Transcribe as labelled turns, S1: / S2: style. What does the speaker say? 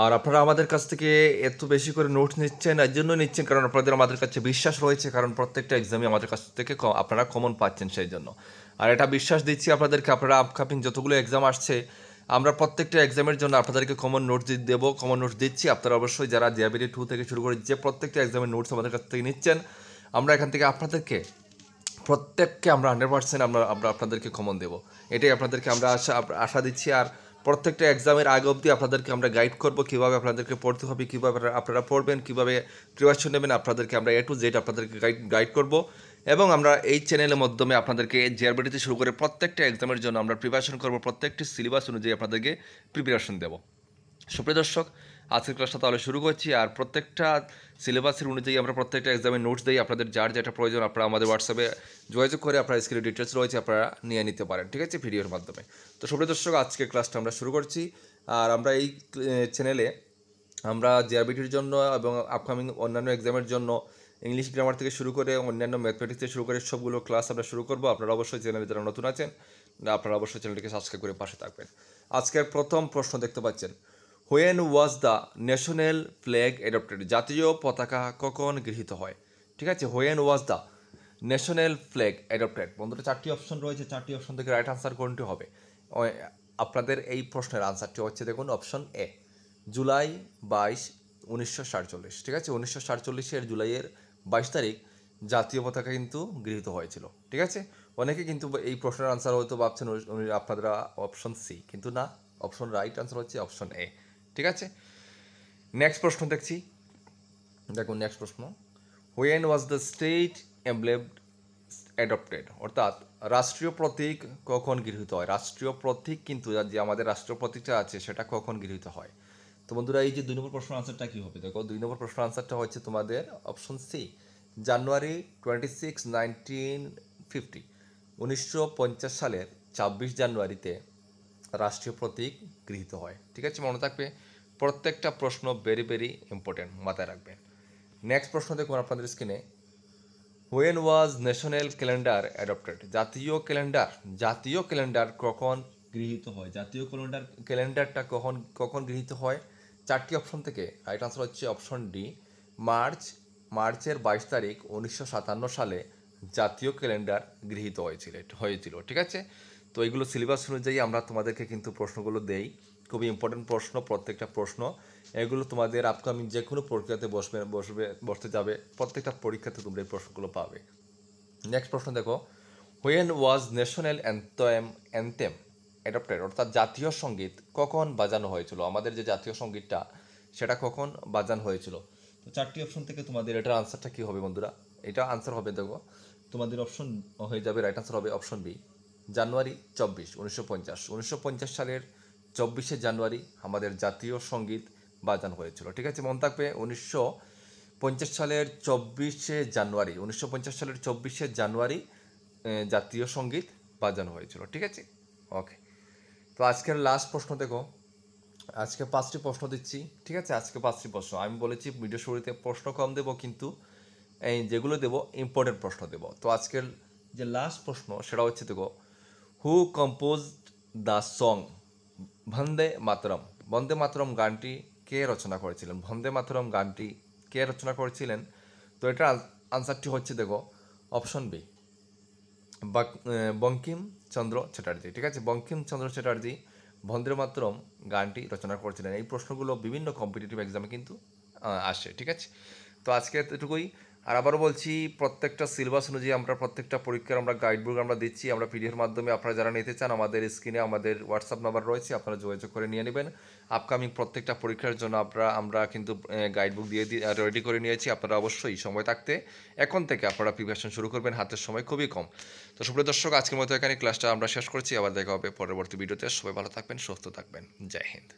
S1: আর আপনারা আমাদের কাছ থেকে এত বেশি করে নোটস নিচ্ছেন, এর জন্য নিচ্ছেন কারণ আপনাদের আমাদের কাছে বিশ্বাস রয়েছে, কারণ প্রত্যেকটা এক্সামে আমাদের কাছ থেকে আপনারা কমন পাচ্ছেন সেই জন্য। আর এটা বিশ্বাস দিচ্ছি আপনাদেরকে, আপনারা আপকামিং যতগুলো এক্সাম আসছে আমরা প্রত্যেকটা এক্সামের জন্য আপনাদেরকে কমন নোটস দেবো, কমন নোটস দিচ্ছি। আপনারা অবশ্যই যারা জিআরবিটি 2 থেকে শুরু করে যে প্রত্যেকটা এক্সামের নোটস আমাদের কাছ থেকে নিচ্ছেন, আমরা এখান থেকে আপনাদেরকে প্রত্যেককে আমরা 100% আমরা আপনাদেরকে কমন দেবো, এটাই আপনাদেরকে আমরা আশা দিচ্ছি। আর প্রত্যেকটা এক্সামের আগে অবধি আপনাদেরকে আমরা গাইড করব কীভাবে আপনাদেরকে পড়তে হবে, কীভাবে আপনারা পড়বেন, কীভাবে প্রিপারেশন নেবেন, আপনাদেরকে আমরা টু জেড আপনাদেরকে গাইড করব। এবং আমরা এই চ্যানেলের মাধ্যমে আপনাদেরকে জিআরবিটিতে শুরু করে প্রত্যেকটা এক্সামের জন্য আমরা প্রিপারেশন করব, প্রত্যেকটি সিলেবাস অনুযায়ী আপনাদেরকে প্রিপারেশন দেবো। সুপ্রিয় দর্শক, আজকের ক্লাসটা তাহলে শুরু করছি। আর প্রত্যেকটা সিলেবাসের অনুযায়ী আমরা প্রত্যেকটা এক্সামের নোটস দিই, আপনাদের যার যেটা প্রয়োজন আপনারা আমাদের হোয়াটসঅ্যাপে যোগাযোগ করে আপনারা স্ক্রিনে ডিটেলস রয়েছে আপনারা নিয়ে নিতে পারেন, ঠিক আছে, ভিডিওর মাধ্যমে। তো সুপ্রিয় দর্শক, আজকের ক্লাসটা আমরা শুরু করছি। আর আমরা এই চ্যানেলে আমরা জিআরবিটির জন্য এবং আপকামিং অন্যান্য এক্সামের জন্য ইংলিশ গ্রামার থেকে শুরু করে অন্যান্য ম্যাথমেটিক্স থেকে শুরু করে সবগুলো ক্লাস আমরা শুরু করবো। আপনারা অবশ্যই চ্যানেলে যারা নতুন আছেন আপনারা অবশ্যই চ্যানেলটিকে সাবস্ক্রাইব করে পাশে থাকবেন। আজকের প্রথম প্রশ্ন দেখতে পাচ্ছেন, when was the national flag adopted, জাতীয় পতাকা কখন গৃহীত হয়? ঠিক আছে, when was the national flag adopted. বন্ধুরা, চারটি অপশন রয়েছে, চারটি অপশন থেকে রাইট আনসার কোনটি হবে? আপনাদের এই প্রশ্নের আনসারটি হচ্ছে, দেখুন, অপশন এ, জুলাই 22, 1947। ঠিক আছে, 1947 জুলাইয়ের 22 তারিখ জাতীয় পতাকা কিন্তু গৃহীত হয়েছিল। ঠিক আছে, অনেকে কিন্তু এই প্রশ্নের আনসার হয়তো ভাবছেন আপনারা অপশন সি, কিন্তু না, অপশন রাইট আনসার হচ্ছে অপশন এ। ঠিক আছে, নেক্সট প্রশ্ন দেখছি, দেখুন নেক্সট প্রশ্ন, when was the state emblem adopted, অর্থাৎ রাষ্ট্রীয় প্রতীক কখন গৃহীত হয়? রাষ্ট্রীয় প্রতীক কিন্তু যে আমাদের রাষ্ট্রীয় প্রতীকটা আছে সেটা কখন গৃহীত হয়? তো বন্ধুরা, এই যে 2 নম্বর প্রশ্ন আনসারটা কী হবে? দেখো, 2 নম্বর প্রশ্ন আনসারটা হচ্ছে তোমাদের অপশন সি, জানুয়ারি 26, 1950। 1950 সালের 26 জানুয়ারিতে রাষ্ট্রীয় প্রতীক গৃহীত হয়। ঠিক আছে, মনে থাকবে, প্রত্যেকটা প্রশ্ন ভেরি ভেরি ইম্পর্টেন্ট, মাথায় রাখবেন। নেক্সট প্রশ্ন দেখুন আপনাদের স্ক্রিনে, when was national calendar adopted, জাতীয় ক্যালেন্ডার কখন গৃহীত হয়? জাতীয় ক্যালেন্ডারটা কখন গৃহীত হয়? চারটি অপশন থেকে রাইট আনসার হচ্ছে অপশন ডি, মার্চের 22 তারিখ 1957 সালে জাতীয় ক্যালেন্ডার গৃহীত হয়েছিল। ঠিক আছে, তো এইগুলো সিলেবাস অনুযায়ী আমরা তোমাদেরকে কিন্তু প্রশ্নগুলো দেই, খুবই ইম্পর্টেন্ট প্রশ্ন, প্রত্যেকটা প্রশ্ন এগুলো তোমাদের আপকামিং যে কোনো পরীক্ষাতে বসতে যাবে, প্রত্যেকটা পরীক্ষাতে তোমরা এই প্রশ্নগুলো পাবে। নেক্সট প্রশ্ন দেখো, when was national anthem adopted, অর্থাৎ জাতীয় সঙ্গীত কখন বাজানো হয়েছিল? আমাদের যে জাতীয় সঙ্গীতটা সেটা কখন বাজানো হয়েছিল? তো চারটি অপশন থেকে তোমাদের এটার আনসারটা কী হবে বন্ধুরা? এটা আনসার হবে, দেখো, তোমাদের অপশন হয়ে যাবে, রাইট আনসার হবে অপশন বি, জানুয়ারি 24, 1950। 1950 সালের 24শে জানুয়ারি আমাদের জাতীয় সঙ্গীত বাজানো হয়েছিল। ঠিক আছে, মনে থাকবে, 1950 সালের 24শে জানুয়ারি জাতীয় সঙ্গীত বাজানো হয়েছিল। ঠিক আছে, ওকে। তো আজকের লাস্ট প্রশ্ন দেখো, আজকে 5টি প্রশ্ন দিচ্ছি। ঠিক আছে, আজকে 5টি প্রশ্ন, আমি বলেছি ভিডিও শুরুতে প্রশ্ন কম দেবো, কিন্তু এই যেগুলো দেবো ইম্পর্টেন্ট প্রশ্ন দেবো। তো আজকের যে লাস্ট প্রশ্ন সেটা হচ্ছে, দেখো, হু কম্পোজড দ্য সং বন্দে মাতরম গানটি কে রচনা করেছিলেন? বন্দে মাতরম গানটি কে রচনা করেছিলেন? তো এটার আনসারটি হচ্ছে, দেখো, অপশন বি, বঙ্কিমচন্দ্র চ্যাটার্জি। ঠিক আছে, বঙ্কিমচন্দ্র চ্যাটার্জি বন্দে মাতরম গানটি রচনা করেছিলেন। এই প্রশ্নগুলো বিভিন্ন কম্পিটিটিভ এক্সামে কিন্তু আসে। ঠিক আছে, তো আজকে এতটুকুই। আর আবারও বলছি, প্রত্যেকটা সিলেবাস অনুযায়ী আমরা প্রত্যেকটা পরীক্ষার আমরা গাইডবুক আমরা দিচ্ছি, আমরা পিডিএফের মাধ্যমে। আপনারা যারা নিতে চান আমাদের স্ক্রিনে আমাদের হোয়াটসঅ্যাপ নাম্বার রয়েছে, আপনারা যোগাযোগ করে নিয়ে নেবেন। আপকামিং প্রত্যেকটা পরীক্ষার জন্য আমরা কিন্তু গাইডবুক দিয়ে রেডি করে নিয়েছি। আপনারা অবশ্যই সময় থাকতে এখন থেকে আপনারা প্রিপারেশন শুরু করবেন, হাতের সময় খুবই কম। তো সুপ্রিয় দর্শক, আজকের মতো এখানে ক্লাসটা আমরা শেষ করছি, আবার দেখা হবে পরবর্তী ভিডিওতে। সবাই ভালো থাকবেন, সুস্থ থাকবেন, জয় হিন্দ।